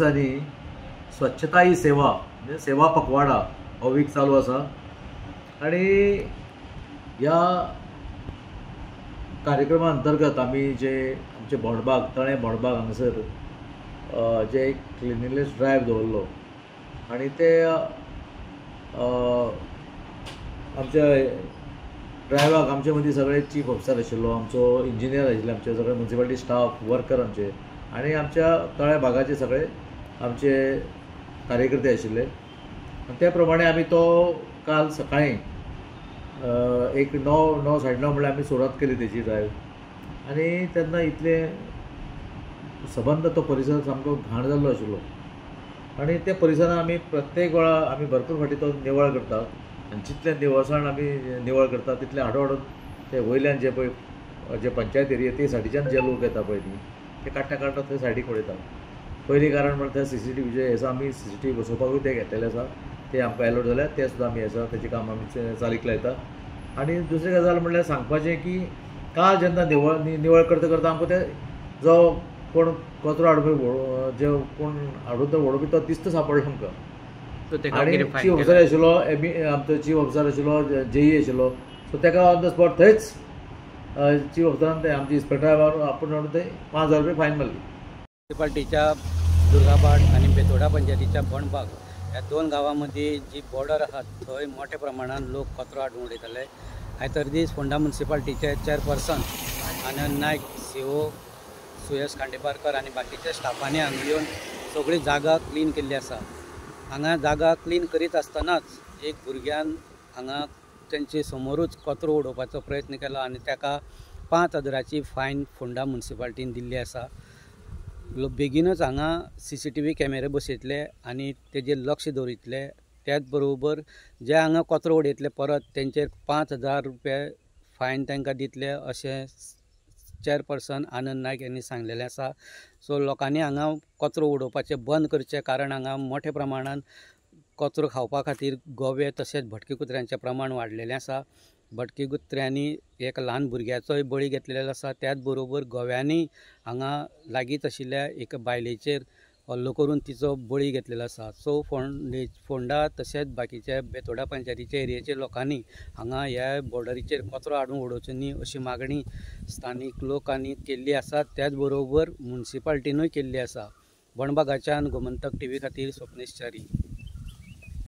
दिसांनी स्वच्छता ही सेवा म्हणजे सेवा पखवाडा हो वीक चालू आसा आणि ह्या कार्यक्रमा अंतर्गत आमी जे आमचे बोंडबाग तळे बोंडबाग हांगासर जे एक क्लिनिनेस ड्रायव्ह दवरलो आणि ते आमच्या ड्रायव्हाक आमचे मदीं सगळे चीफ ऑफिसर आशिल्लो, आमचो इंजिनियर आशिल्ले, आमचे सगळे म्युनिसिपालिटी स्टाफ वर्कर आमचे आणि आमच्या तळ्या भागाचे सगळे आमचे कार्यकर्ते आशिल्ले आणि त्या प्रमाणे आमी तो काल सकाळी एक 9:30 म्हणल्यार आमी सुरवात केली तेजी ड्रायव्ह आणि तेन्ना इतले सबंद तो परिसर सामको घाण जाल्लो आशिल्लो आणि त्या परिसरात आमी प्रत्येक वेळा आमी भरपूर फाटी तो निवळ करतात आणि जितले निवळसाण आमी निवळ करतात तितले हाडून ते वयल्यान जे पळय जे पंचायत एरिया ते सायडीच्यान जे लोक येता पळय न्ही ते काडटा थंय सायडीक उडयता. पयलीं कारण म्हणल्यार थंय CCTVचे हें आमी CCTV बसोवपाकूय ते घेतलेले आसा, ते आमकां एलोट जाल्यार ते सुद्दां आमी आसा तेजें काम आमी चालीक लायता. आणि दुसरी गजाल म्हणल्यार सांगपाचें की काल जेन्ना निवळ करता करता आमकां ते जो कोण कचरो हाडपी जे कोण हाडून तो वडोवपी तो दिसतो सापडलो आमकां आणि चीफ ऑफिसर आशिल्लो आमचो चीफ ऑफिसर आशिल्लो JE आशिल्लो सो ताका ऑन द स्पॉट थंयच चीफ ऑफिसरान ते आमचे इन्स्पेक्टराक आपूण हाडून ते 5,000 रुपया फायन मारली. म्युनिसिपालिटीच्या दुर्गाबाट आणि बेतोडा पंचायतीच्या बोंडबाग ह्या दोन गावांमध्ये जी बॉर्डर आहा थंय मोठ्या प्रमाणात लोक कचरो हाडून उडयताले. आयतर दीस फोंडा म्युनिसिपालिटीचे चेअरपर्सन आनंद नायक, CO सुयश खांडेपारकर आणि बाकीच्या स्टाफांनी हांगा येवन सगळी जागा क्लीन केल्ली आसा. हांगा जागा क्लीन करीत आसतनाच एक भुरग्यान हांगा तेंचे समोरूच कचरो उडोवपाचो प्रयत्न केलो आणि ताका 5,000ची फायन फोंडा म्युनिसिपालिटीन दिल्ली आसा. बेगीनच हांगा CCTV कॅमेरे बसयतले आणि तेजेर लक्ष दवरितले. त्याच बरोबर जे हांगा कचरो उडयतले परत तेंचेर 5,000 रुपया फायन तांकां दितले अशें चेअरपर्सन आनंद नायक यांनी सांगलेलें आसा. सो लोकांनी हांगा कचरो उडोवपाचें बंद करचें, कारण हांगा मोठ्या प्रमाणात कचरो खावपा खातीर गोवे तशेंच भटकी कुत्र्यांचें प्रमाण वाडलेलें आसा. भटकी कुत्र्यांनी एक ल्हान भुरग्याचोय बळी घेतलेलो आसा. त्याच बरोबर गोव्यांनी हांगा लागींच आशिल्ल्या एक बायलेचेर हल्लो करून तिचो बळी घेतलेलो आसा. सो फोंडा तशेंच बाकीच्या बेतोडा पंचायतीच्या एरियेच्या लोकांनी हांगा ह्या बॉर्डरीचेर कचरो हाडून उडोवचो न्ही अशी मागणी स्थानीक लोकांनी केल्ली आसा. त्याच बरोबर म्युनिसिपालिटीनूय केल्ली आसा. बोंडबागाच्यान गोमंतक TV खातीर स्वप्नेश च्यारी.